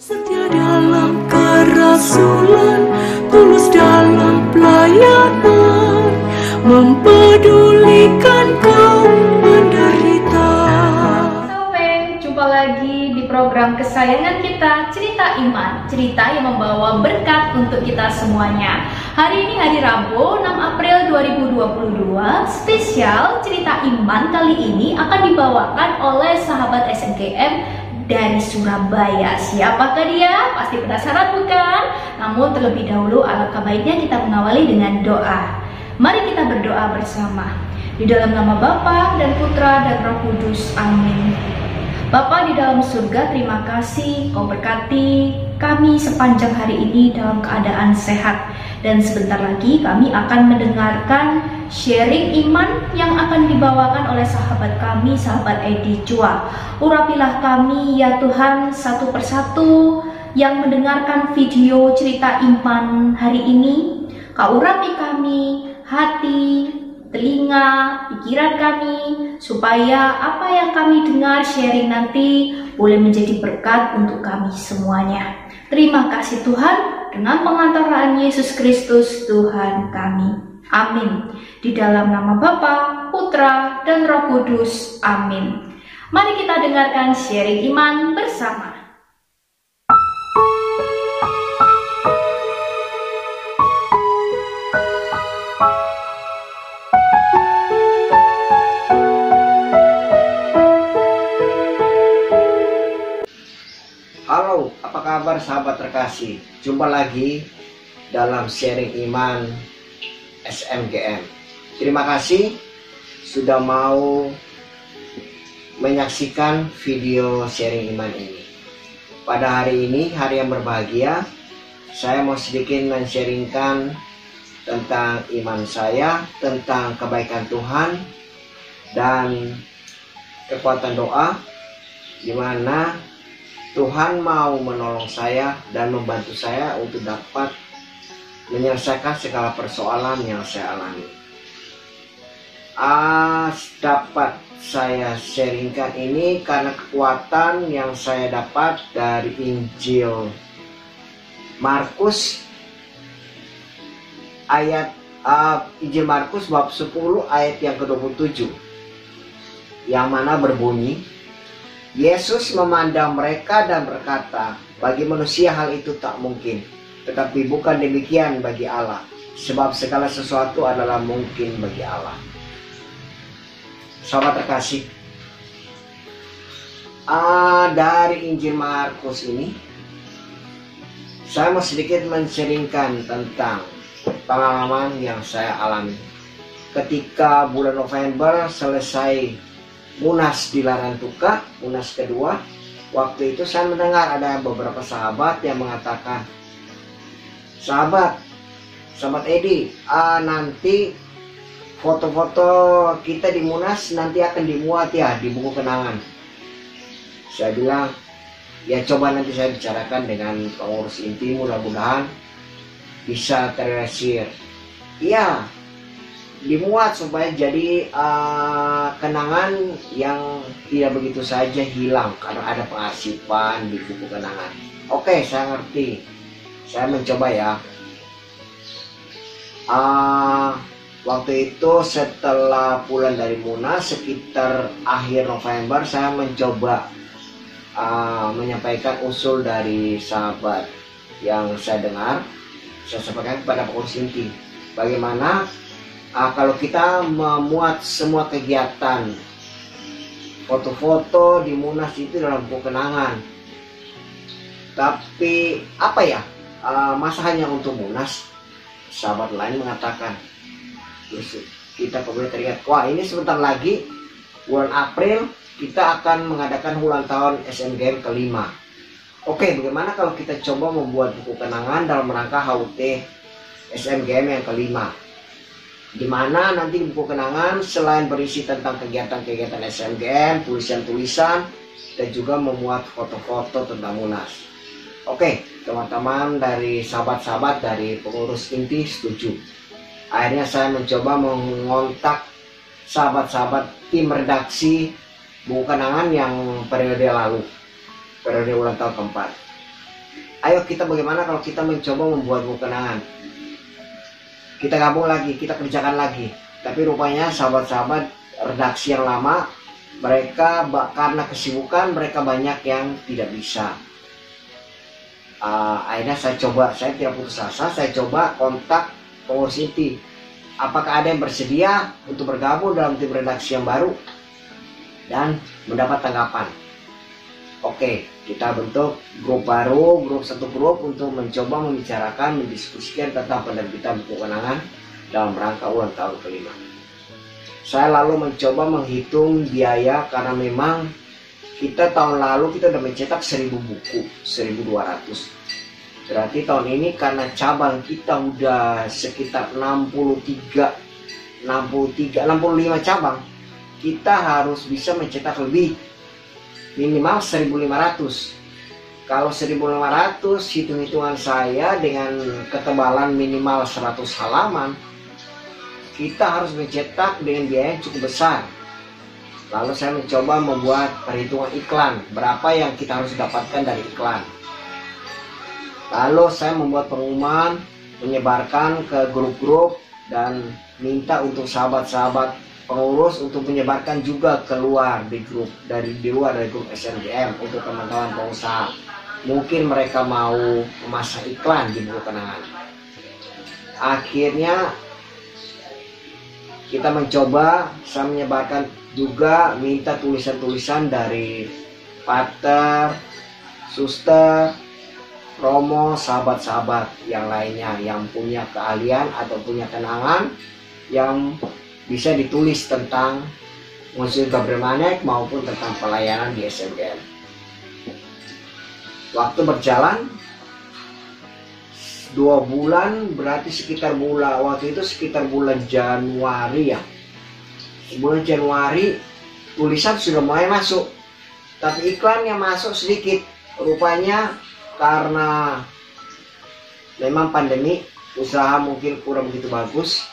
Setia dalam kerasulan, tulus dalam pelayanan, mempedulikan kaum menderita. Sampai jumpa lagi di program kesayangan kita, Cerita Iman, cerita yang membawa berkat untuk kita semuanya. Hari ini hari Rabu 6 April 2022, spesial Cerita Iman kali ini akan dibawakan oleh sahabat SMGM dari Surabaya. Siapakah dia? Pasti penasaran bukan? Namun terlebih dahulu alangkah baiknya kita mengawali dengan doa. Mari kita berdoa bersama. Di dalam nama Bapa dan Putra dan Roh Kudus. Amin. Bapa di dalam surga, terima kasih Kau berkati kami sepanjang hari ini dalam keadaan sehat. Dan sebentar lagi kami akan mendengarkan sharing iman yang akan dibawakan oleh sahabat kami, sahabat Edi Chua. Urapilah kami ya Tuhan satu persatu yang mendengarkan video cerita iman hari ini. Kau urapi kami, hati, telinga, pikiran kami, supaya apa yang kami dengar sharing nanti boleh menjadi berkat untuk kami semuanya. Terima kasih Tuhan, dengan pengantaraan Yesus Kristus Tuhan kami. Amin. Di dalam nama Bapa, Putra, dan Roh Kudus. Amin. Mari kita dengarkan sharing iman bersama. Halo, apa kabar sahabat terkasih? Jumpa lagi dalam sharing iman SMGM. Terima kasih sudah mau menyaksikan video sharing iman ini. Pada hari ini, hari yang berbahagia, saya mau sedikit men-sharingkan tentang iman saya, tentang kebaikan Tuhan, dan kekuatan doa, di mana Tuhan mau menolong saya dan membantu saya untuk dapat menyelesaikan segala persoalan yang saya alami. Dapat saya sharingkan ini karena kekuatan yang saya dapat dari Injil Markus Injil Markus bab 10 ayat yang ke-27, yang mana berbunyi, Yesus memandang mereka dan berkata, bagi manusia hal itu tak mungkin, tetapi bukan demikian bagi Allah, sebab segala sesuatu adalah mungkin bagi Allah. Sahabat terkasih, dari Injil Markus ini, saya mau sedikit men-sharingkan tentang pengalaman yang saya alami. Ketika bulan November selesai Munas di Larantuka, Munas kedua, waktu itu saya mendengar ada beberapa sahabat yang mengatakan, Sahabat Edi, nanti foto-foto kita di Munas nanti akan dimuat ya di buku kenangan. Saya bilang, ya coba nanti saya bicarakan dengan pengurus inti, mudah-mudahan bisa terrealisir. Iya, dimuat supaya jadi kenangan yang tidak begitu saja hilang karena ada pengarsipan di buku kenangan. Oke, saya ngerti. Saya mencoba ya. Waktu itu setelah pulang dari Munas sekitar akhir November, saya mencoba menyampaikan usul dari sahabat yang saya dengar. Saya sampaikan kepada pengurus inti, bagaimana kalau kita memuat semua kegiatan foto-foto di Munas itu dalam buku kenangan. Tapi apa ya, masa hanya untuk Munas? Sahabat lain mengatakan, kita boleh teringat, wah ini sebentar lagi bulan April kita akan mengadakan ulang tahun SMGM kelima. Oke, bagaimana kalau kita coba membuat buku kenangan dalam rangka HUT SMGM yang kelima, di mana nanti buku kenangan selain berisi tentang kegiatan-kegiatan SMGM, tulisan-tulisan, dan juga memuat foto-foto tentang Munas. Oke, teman-teman dari sahabat-sahabat dari pengurus inti setuju. Akhirnya saya mencoba mengontak sahabat-sahabat tim redaksi buku kenangan yang periode lalu, periode ulang tahun keempat. Ayo kita bagaimana kalau kita mencoba membuat buku kenangan. Kita gabung lagi, kita kerjakan lagi. Tapi rupanya sahabat-sahabat redaksi yang lama, mereka karena kesibukan mereka banyak yang tidak bisa. Akhirnya saya tidak putus asa, saya coba kontak pengurus inti. Apakah ada yang bersedia untuk bergabung dalam tim redaksi yang baru? Dan mendapat tanggapan. Oke, kita bentuk grup baru, satu grup untuk mencoba membicarakan, mendiskusikan tentang penerbitan buku kenangan dalam rangka ulang tahun kelima. Saya lalu mencoba menghitung biaya karena memang kita tahun lalu kita udah mencetak 1000 buku, 1200. Berarti tahun ini karena cabang kita udah sekitar 65 cabang, kita harus bisa mencetak lebih, minimal 1500. Kalau 1500, hitung-hitungan saya dengan ketebalan minimal 100 halaman, kita harus mencetak dengan biaya yang cukup besar. Lalu saya mencoba membuat perhitungan iklan, berapa yang kita harus dapatkan dari iklan. Lalu saya membuat pengumuman, menyebarkan ke grup-grup dan minta untuk sahabat-sahabat pengurus untuk menyebarkan juga keluar di luar dari grup SNGM untuk teman-teman pengusaha. Mungkin mereka mau memasang iklan di buku kenangan. Akhirnya kita mencoba, saya menyebarkan juga, minta tulisan-tulisan dari pater, suster, promo, sahabat-sahabat yang lainnya yang punya keahlian atau punya kenangan yang bisa ditulis tentang Monsinyur Gabriel Manek maupun tentang pelayanan di SNGM. Waktu berjalan 2 bulan, berarti waktu itu sekitar bulan Januari ya. Bulan Januari tulisan sudah mulai masuk, tapi iklan yang masuk sedikit. Rupanya karena memang pandemi, usaha mungkin kurang begitu bagus,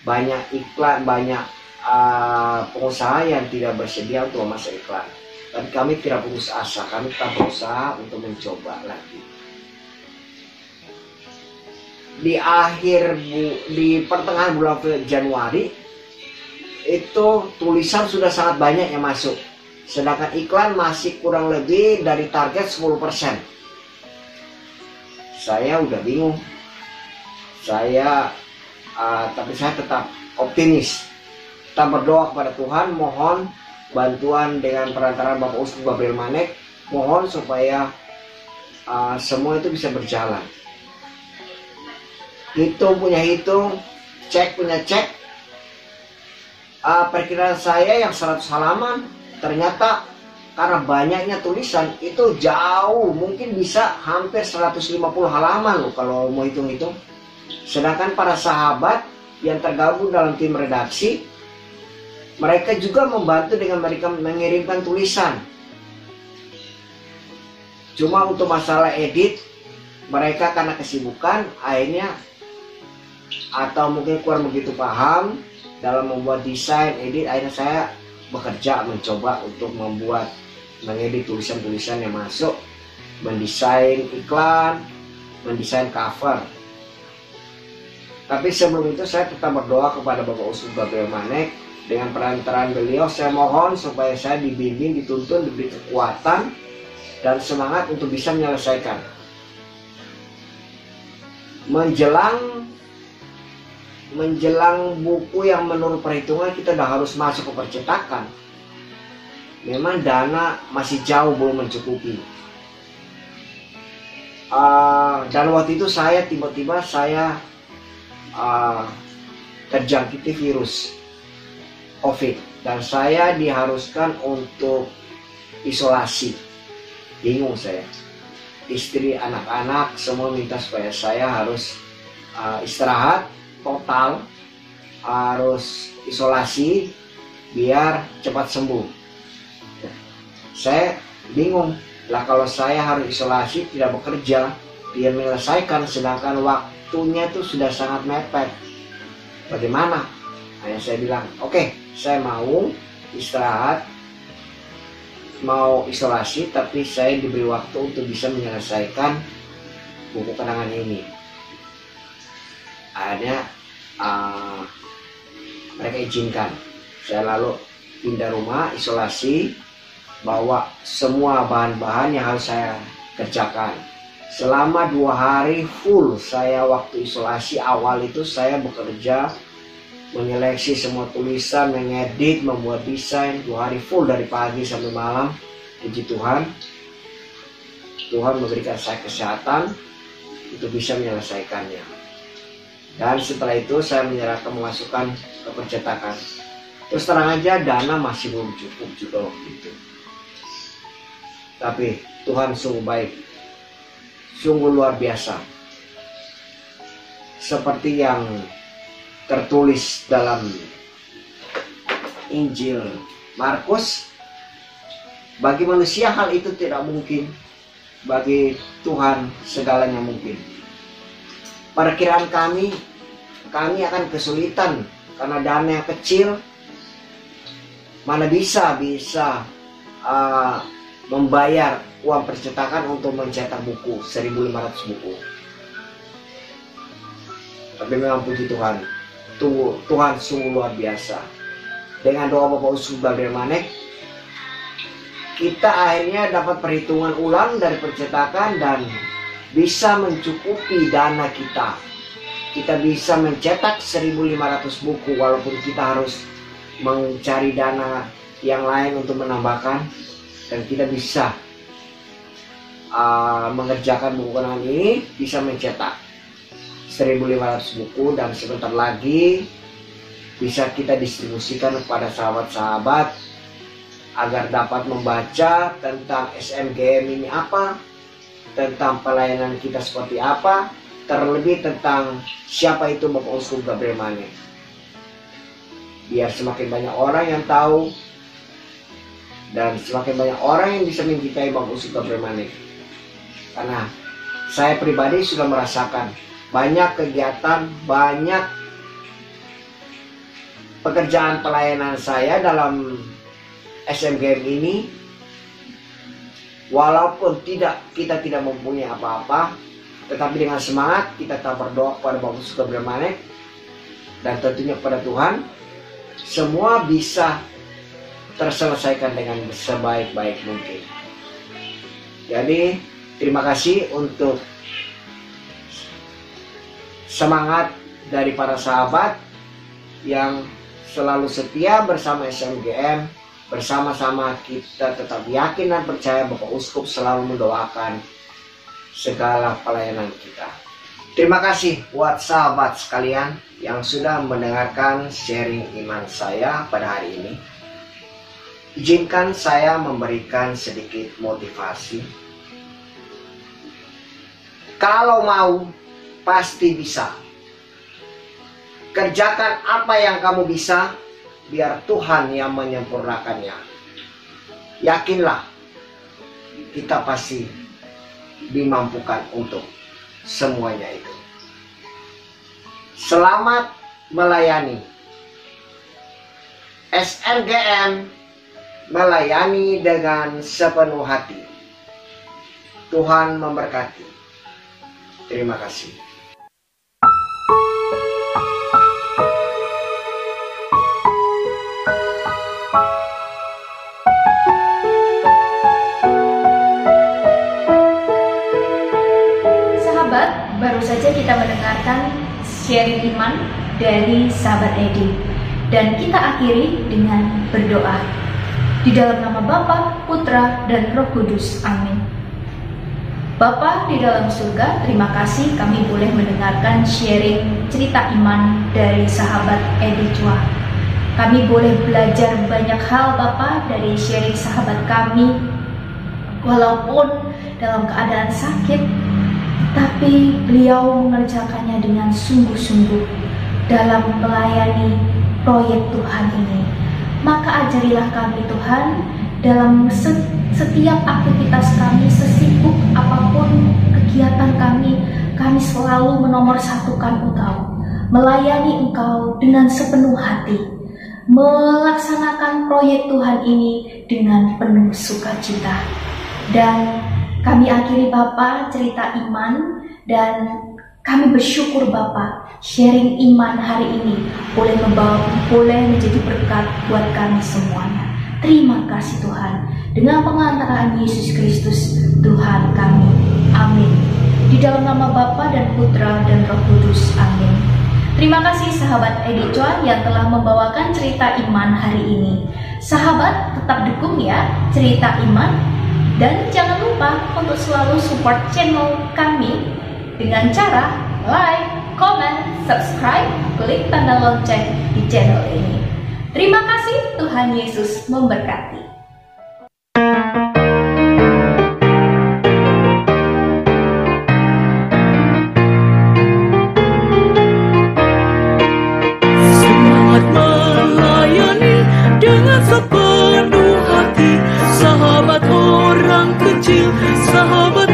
banyak iklan, banyak pengusaha yang tidak bersedia untuk memasang iklan. Tapi kami tidak putus asa, kami tetap berusaha untuk mencoba lagi. Di pertengahan bulan Januari itu tulisan sudah sangat banyak yang masuk, sedangkan iklan masih kurang lebih dari target 10%. Saya udah bingung. Tapi saya tetap optimis. Kita berdoa kepada Tuhan, mohon bantuan dengan perantaraan Bapak Uskup Gabriel Manek, mohon supaya semua itu bisa berjalan. Hitung punya hitung, cek punya cek. Perkiraan saya yang 100 halaman, ternyata karena banyaknya tulisan itu jauh, mungkin bisa hampir 150 halaman loh kalau mau hitung-hitung. Sedangkan para sahabat yang tergabung dalam tim redaksi, mereka juga membantu dengan mereka mengirimkan tulisan. Cuma untuk masalah edit, mereka karena kesibukan akhirnya atau mungkin kurang begitu paham dalam membuat desain, edit, akhirnya saya bekerja mencoba untuk mengedit tulisan-tulisan yang masuk, mendesain iklan, mendesain cover. Tapi sebelum itu saya tetap berdoa kepada Bapak Uskup Gabriel Manek. Dengan perantaraan beliau saya mohon supaya saya dibimbing, dituntun, diberi kekuatan dan semangat untuk bisa menyelesaikan. Menjelang buku yang menurut perhitungan kita sudah harus masuk ke percetakan, memang dana masih jauh belum mencukupi. Dan waktu itu saya tiba-tiba terjangkiti virus COVID dan saya diharuskan untuk isolasi. Bingung saya, istri, anak-anak semua minta supaya saya harus istirahat total, harus isolasi biar cepat sembuh. Saya bingung lah, kalau saya harus isolasi tidak bekerja biar menyelesaikan, sedangkan waktunya itu sudah sangat mepet. Bagaimana? Hanya saya bilang, oke, saya mau istirahat mau isolasi, tapi saya diberi waktu untuk bisa menyelesaikan buku kenangan ini. Akhirnya mereka izinkan. Saya lalu pindah rumah, isolasi, bawa semua bahan-bahan yang harus saya kerjakan. Selama 2 hari full saya waktu isolasi awal itu saya bekerja, menyeleksi semua tulisan, mengedit, membuat desain 2 hari full dari pagi sampai malam. Puji Tuhan, Tuhan memberikan saya kesehatan untuk bisa menyelesaikannya. Dan setelah itu saya menyerahkan memasukkan ke percetakan. Terus terang aja dana masih belum cukup juga waktu itu. Tapi Tuhan sungguh baik, sungguh luar biasa. Seperti yang tertulis dalam Injil Markus, bagi manusia hal itu tidak mungkin, bagi Tuhan segalanya mungkin. Perkiraan kami akan kesulitan karena dana yang kecil, mana bisa membayar uang percetakan untuk mencetak buku 1.500 buku. Tapi memang puji Tuhan, Tuhan sungguh luar biasa. Dengan doa Bapak Uskup Gabriel Manek, kita akhirnya dapat perhitungan ulang dari percetakan dan bisa mencukupi dana kita. Kita bisa mencetak 1.500 buku walaupun kita harus mencari dana yang lain untuk menambahkan, dan kita bisa mengerjakan buku kenangan ini, bisa mencetak 1.500 buku, dan sebentar lagi bisa kita distribusikan kepada sahabat-sahabat agar dapat membaca tentang SMGM ini apa, tentang pelayanan kita seperti apa, terlebih tentang siapa itu Bapak Uskup Gabriel Manek. Biar semakin banyak orang yang tahu dan semakin banyak orang yang bisa mencintai Bapak Uskup Gabriel Manek. Karena saya pribadi sudah merasakan banyak kegiatan, banyak pekerjaan pelayanan saya dalam SMGM ini, walaupun kita tidak mempunyai apa-apa, tetapi dengan semangat kita tetap berdoa kepada Bapak Uskup Gabriel Manek dan tentunya kepada Tuhan, semua bisa terselesaikan dengan sebaik-baik mungkin. Jadi terima kasih untuk semangat dari para sahabat yang selalu setia bersama SMGM. Bersama-sama kita tetap yakin dan percaya Bapak Uskup selalu mendoakan segala pelayanan kita. Terima kasih buat sahabat sekalian yang sudah mendengarkan sharing iman saya pada hari ini. Izinkan saya memberikan sedikit motivasi. Kalau mau, pasti bisa. Kerjakan apa yang kamu bisa, biar Tuhan yang menyempurnakannya. Yakinlah, kita pasti dimampukan untuk semuanya itu. Selamat melayani. SMGM melayani dengan sepenuh hati. Tuhan memberkati. Terima kasih. Baru saja kita mendengarkan sharing iman dari sahabat Edi, dan kita akhiri dengan berdoa. Di dalam nama Bapa, Putra, dan Roh Kudus. Amin. Bapa di dalam surga, terima kasih kami boleh mendengarkan sharing cerita iman dari sahabat Edi Chua. Kami boleh belajar banyak hal Bapa dari sharing sahabat kami, walaupun dalam keadaan sakit, tapi beliau mengerjakannya dengan sungguh-sungguh dalam melayani proyek Tuhan ini. Maka ajarilah kami Tuhan dalam setiap aktivitas kami, sesibuk apapun kegiatan kami selalu menomorsatukan Engkau, melayani Engkau dengan sepenuh hati. melaksanakan proyek Tuhan ini dengan penuh sukacita. Dan kami akhiri Bapak cerita iman, dan kami bersyukur Bapak sharing iman hari ini boleh menjadi berkat buat kami semuanya. Terima kasih Tuhan. Dengan pengantaraan Yesus Kristus Tuhan kami. Amin. Di dalam nama Bapa dan Putra dan Roh Kudus. Amin. Terima kasih sahabat Edi Cuan yang telah membawakan cerita iman hari ini. Sahabat, tetap dukung ya cerita iman. Dan jangan lupa untuk selalu support channel kami dengan cara like, comment, subscribe, klik tanda lonceng di channel ini. Terima kasih, Tuhan Yesus memberkati. Semangat melayani dengan sepenuh hati, sahabat orang kecil, sahabat